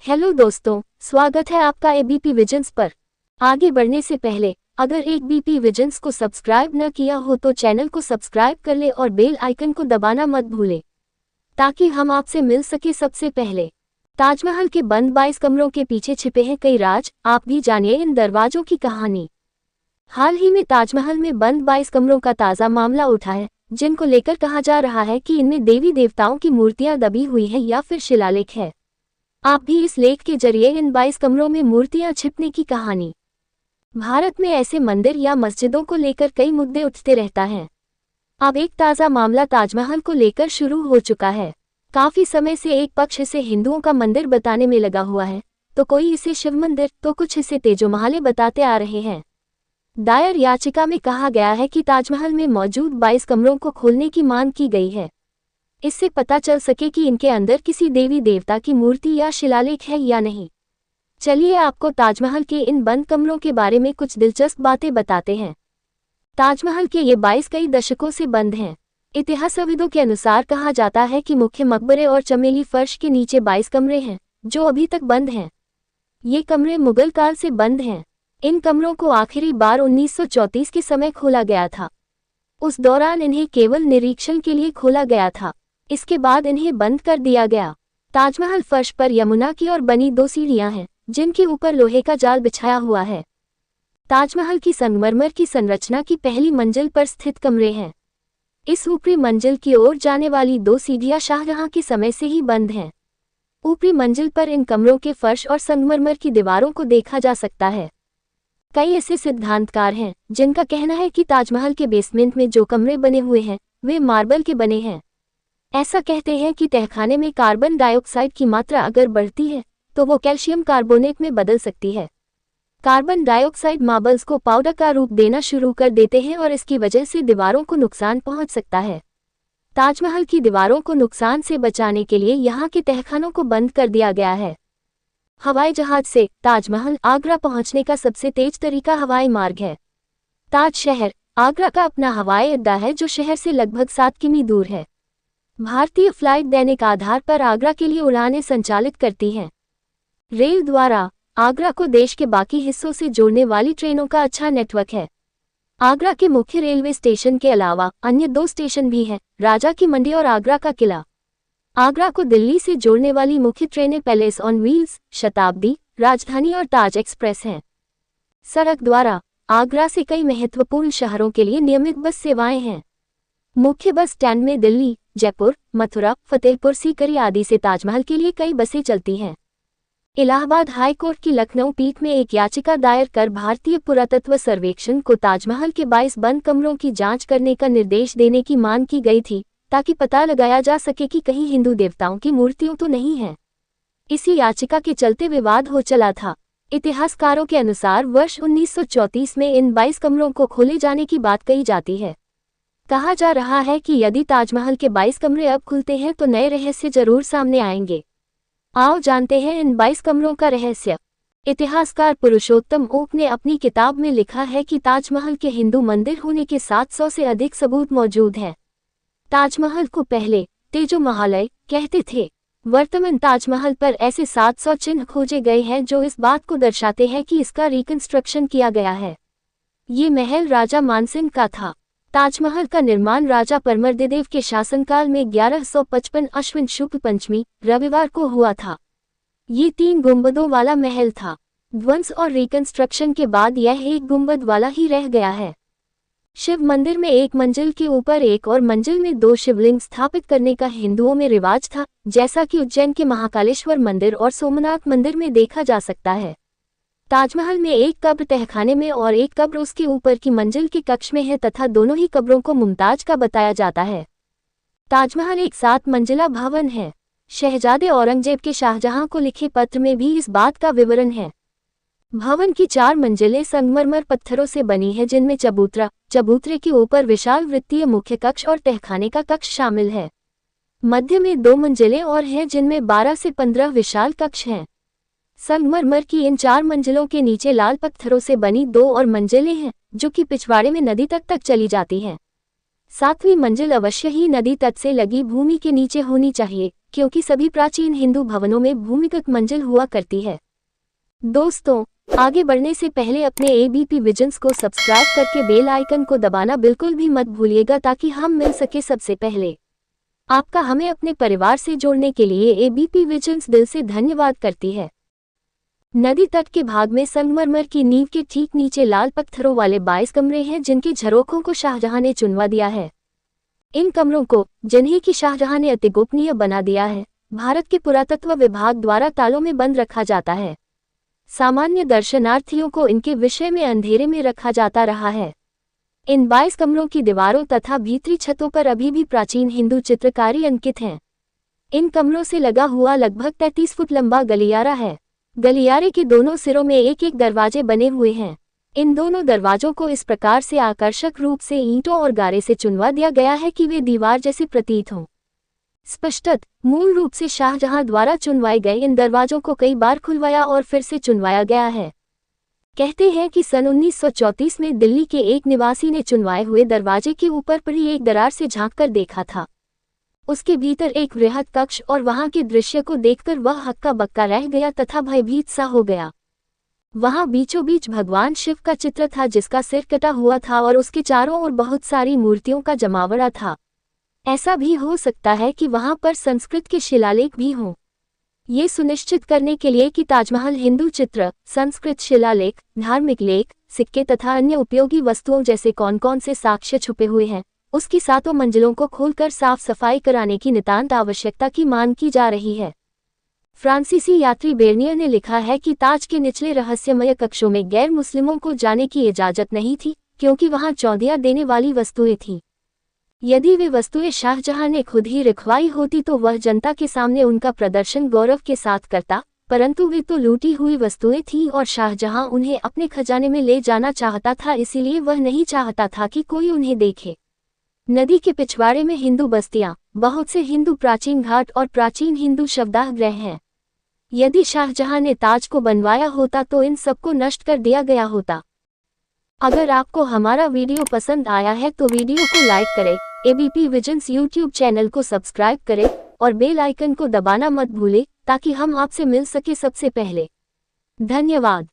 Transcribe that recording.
Hello दोस्तों, स्वागत है आपका एबीपी विजन्स पर। आगे बढ़ने से पहले अगर एबीपी विजन्स को सब्सक्राइब न किया हो तो चैनल को सब्सक्राइब कर ले और बेल आइकन को दबाना मत भूलें ताकि हम आपसे मिल सके सबसे पहले। ताजमहल के बंद 22 कमरों के पीछे छिपे हैं कई राज, आप भी जानिए इन दरवाजों की कहानी। हाल ही में ताजमहल में बंद 22 कमरों का ताज़ा मामला उठा है, जिनको लेकर कहा जा रहा है कि इनमें देवी देवताओं की मूर्तियां दबी हुई हैं या फिर शिलालेख है। आप भी इस लेख के जरिए इन 22 कमरों में मूर्तियां छिपने की कहानी। भारत में ऐसे मंदिर या मस्जिदों को लेकर कई मुद्दे उठते रहता है। अब एक ताज़ा मामला ताजमहल को लेकर शुरू हो चुका है। काफी समय से एक पक्ष इसे हिंदुओं का मंदिर बताने में लगा हुआ है, तो कोई इसे शिव मंदिर तो कुछ इसे तेजोमहल बताते आ रहे हैं। दायर याचिका में कहा गया है कि ताजमहल में मौजूद 22 कमरों को खोलने की मांग की गई है, इससे पता चल सके कि इनके अंदर किसी देवी देवता की मूर्ति या शिलालेख है या नहीं। चलिए आपको ताजमहल के इन बंद कमरों के बारे में कुछ दिलचस्प बातें बताते हैं। ताजमहल के ये 22 कई दशकों से बंद हैं। इतिहासविदों के अनुसार कहा जाता है कि मुख्य मकबरे और चमेली फर्श के नीचे 22 कमरे हैं जो अभी तक बंद हैं। ये कमरे मुगल काल से बंद हैं। इन कमरों को आखिरी बार 1934 के समय खोला गया था। उस दौरान इन्हें केवल निरीक्षण के लिए खोला गया था, इसके बाद इन्हें बंद कर दिया गया। ताजमहल फर्श पर यमुना की ओर बनी 2 सीढ़ियां हैं जिनके ऊपर लोहे का जाल बिछाया हुआ है। ताजमहल की संगमरमर की संरचना की पहली मंजिल पर स्थित कमरे हैं। इस ऊपरी मंजिल की ओर जाने वाली 2 सीढ़ियां शाहजहां के समय से ही बंद हैं। ऊपरी मंजिल पर इन कमरों के फर्श और संगमरमर की दीवारों को देखा जा सकता है। कई ऐसे सिद्धांतकार हैं जिनका कहना है कि ताजमहल के बेसमेंट में जो कमरे बने हुए हैं वे मार्बल के बने हैं। ऐसा कहते हैं कि तहखाने में कार्बन डाइऑक्साइड की मात्रा अगर बढ़ती है तो वो कैल्शियम कार्बोनेट में बदल सकती है। कार्बन डाइऑक्साइड मार्बल्स को पाउडर का रूप देना शुरू कर देते हैं और इसकी वजह से दीवारों को नुकसान पहुंच सकता है। ताजमहल की दीवारों को नुकसान से बचाने के लिए यहाँ के तहखानों को बंद कर दिया गया है। हवाई जहाज से ताजमहल आगरा पहुंचने का सबसे तेज तरीका हवाई मार्ग है। ताज शहर आगरा का अपना हवाई अड्डा है जो शहर से लगभग 7 किमी दूर है। भारतीय फ्लाइट दैनिक आधार पर आगरा के लिए उड़ानें संचालित करती हैं। रेल द्वारा आगरा को देश के बाकी हिस्सों से जोड़ने वाली ट्रेनों का अच्छा नेटवर्क है। आगरा के मुख्य रेलवे स्टेशन के अलावा अन्य 2 स्टेशन भी हैं, राजा की मंडी और आगरा का किला। आगरा को दिल्ली से जोड़ने वाली मुख्य ट्रेनें पैलेस ऑन व्हील्स, शताब्दी, राजधानी और ताज एक्सप्रेस हैं। सड़क द्वारा आगरा से कई महत्वपूर्ण शहरों के लिए नियमित बस सेवाएं हैं। मुख्य बस स्टैंड में दिल्ली, जयपुर, मथुरा, फतेहपुर सीकरी आदि से ताजमहल के लिए कई बसें चलती हैं। इलाहाबाद हाई कोर्ट की लखनऊ पीठ में एक याचिका दायर कर भारतीय पुरातत्व सर्वेक्षण को ताजमहल के 22 बंद कमरों की जांच करने का निर्देश देने की मांग की गई थी ताकि पता लगाया जा सके कि कहीं हिंदू देवताओं की मूर्तियां तो नहीं हैं। इसी याचिका के चलते विवाद हो चला था। इतिहासकारों के अनुसार वर्ष 1934 में इन 22 कमरों को खोले जाने की बात कही जाती है। कहा जा रहा है कि यदि ताजमहल के 22 कमरे अब खुलते हैं तो नए रहस्य जरूर सामने आएंगे। आओ जानते हैं इन 22 कमरों का रहस्य। इतिहासकार पुरुषोत्तम ओक ने अपनी किताब में लिखा है कि ताजमहल के हिंदू मंदिर होने के 700 से अधिक सबूत मौजूद हैं। ताजमहल को पहले तेजोमहल कहते थे। वर्तमान ताजमहल पर ऐसे 700 चिन्ह खोजे गए हैं जो इस बात को दर्शाते हैं कि इसका रिकंस्ट्रक्शन किया गया है। ये महल राजा मानसिंह का था। ताजमहल का निर्माण राजा परमर्दिदेव के शासनकाल में 1155 अश्विन शुक्ल पंचमी रविवार को हुआ था। ये 3 गुंबदों वाला महल था। ध्वंस और रिकंस्ट्रक्शन के बाद यह 1 गुंबद वाला ही रह गया है। शिव मंदिर में एक मंजिल के ऊपर एक और मंजिल में 2 शिवलिंग स्थापित करने का हिंदुओं में रिवाज था, जैसा कि उज्जैन के महाकालेश्वर मंदिर और सोमनाथ मंदिर में देखा जा सकता है। ताजमहल में एक कब्र तहखाने में और एक कब्र उसके ऊपर की मंजिल के कक्ष में है तथा दोनों ही कब्रों को मुमताज का बताया जाता है। ताजमहल एक 7 मंजिला भवन है। शहजादे औरंगजेब के शाहजहां को लिखे पत्र में भी इस बात का विवरण है। भवन की 4 मंजिलें संगमरमर पत्थरों से बनी है जिनमें चबूतरे के ऊपर विशाल वृत्तीय मुख्य कक्ष और तहखाने का कक्ष शामिल है। मध्य में 2 मंजिलें और हैं जिनमें 12 से 15 विशाल कक्ष हैं। संगमरमर की इन 4 मंजिलों के नीचे लाल पत्थरों से बनी 2 और मंजिलें हैं जो कि पिछवाड़े में नदी तक चली जाती हैं। 7वीं मंजिल अवश्य ही नदी तट से लगी भूमि के नीचे होनी चाहिए, क्योंकि सभी प्राचीन हिंदू भवनों में भूमिगत मंजिल हुआ करती है। दोस्तों, आगे बढ़ने से पहले अपने एबीपी विजन्स को सब्सक्राइब करके बेल आइकन को दबाना बिल्कुल भी मत भूलिएगा, ताकि हम मिल सके सबसे पहले। आपका हमें अपने परिवार से जोड़ने के लिए एबीपी विजन्स दिल से धन्यवाद करती है। नदी तट के भाग में संगमरमर की नींव के ठीक नीचे लाल पत्थरों वाले 22 कमरे हैं, जिनके झरोखों को शाहजहां ने चुनवा दिया है। इन कमरों को, जिन्हें कि शाहजहां ने अति गोपनीय बना दिया है, भारत के पुरातत्व विभाग द्वारा तालों में बंद रखा जाता है। सामान्य दर्शनार्थियों को इनके विषय में अंधेरे में रखा जाता रहा है। इन 22 कमरों की दीवारों तथा भीतरी छतों पर अभी भी प्राचीन हिंदू चित्रकारी अंकित हैं। इन कमरों से लगा हुआ लगभग 33 फुट लंबा गलियारा है। गलियारे के दोनों सिरों में एक एक दरवाजे बने हुए हैं। इन दोनों दरवाजों को इस प्रकार से आकर्षक रूप से ईंटों और गारे से चुनवा दिया गया है कि वे दीवार जैसे प्रतीत हों। स्पष्टत मूल रूप से शाहजहां द्वारा चुनवाए गए इन दरवाजों को कई बार खुलवाया और फिर से चुनवाया गया है। कहते हैं कि सन 1934 में दिल्ली के एक निवासी ने चुनवाए हुए दरवाजे के ऊपर पड़ी एक दरार से झांककर देखा था। उसके भीतर एक वृहद कक्ष और वहां के दृश्य को देखकर वह हक्का बक्का रह गया तथा भयभीत सा हो गया। वहां बीचों बीच भगवान शिव का चित्र था, जिसका सिर कटा हुआ था और उसके चारों ओर बहुत सारी मूर्तियों का जमावड़ा था। ऐसा भी हो सकता है कि वहां पर संस्कृत के शिलालेख भी हों। ये सुनिश्चित करने के लिए कि ताजमहल हिंदू चित्र, संस्कृत शिलालेख, धार्मिक लेख, सिक्के तथा अन्य उपयोगी वस्तुओं जैसे कौन कौन से साक्ष्य छुपे हुए हैं, उसकी 7 मंजिलों को खोलकर साफ सफाई कराने की नितांत आवश्यकता की मांग की जा रही है। फ्रांसीसी यात्री बेर्नियर ने लिखा है कि ताज के निचले रहस्यमय कक्षों में गैर मुस्लिमों को जाने की इजाजत नहीं थी, क्योंकि वहां चौंधिया देने वाली वस्तुएं थीं। यदि वे वस्तुएं शाहजहां ने खुद ही रखवाई होती तो वह जनता के सामने उनका प्रदर्शन गौरव के साथ करता, परंतु वे तो लूटी हुई वस्तुएं थीं और शाहजहां उन्हें अपने खजाने में ले जाना चाहता था, इसीलिए वह नहीं चाहता था कि कोई उन्हें देखे। नदी के पिछवाड़े में हिंदू बस्तियां, बहुत से हिंदू प्राचीन घाट और प्राचीन हिंदू शवदाह गृह हैं। यदि शाहजहां ने ताज को बनवाया होता तो इन सबको नष्ट कर दिया गया होता। अगर आपको हमारा वीडियो पसंद आया है तो वीडियो को लाइक करें, एबीपी विजन्स यूट्यूब चैनल को सब्सक्राइब करें और बेल आइकन को दबाना मत भूलें, ताकि हम आपसे मिल सके सबसे पहले। धन्यवाद।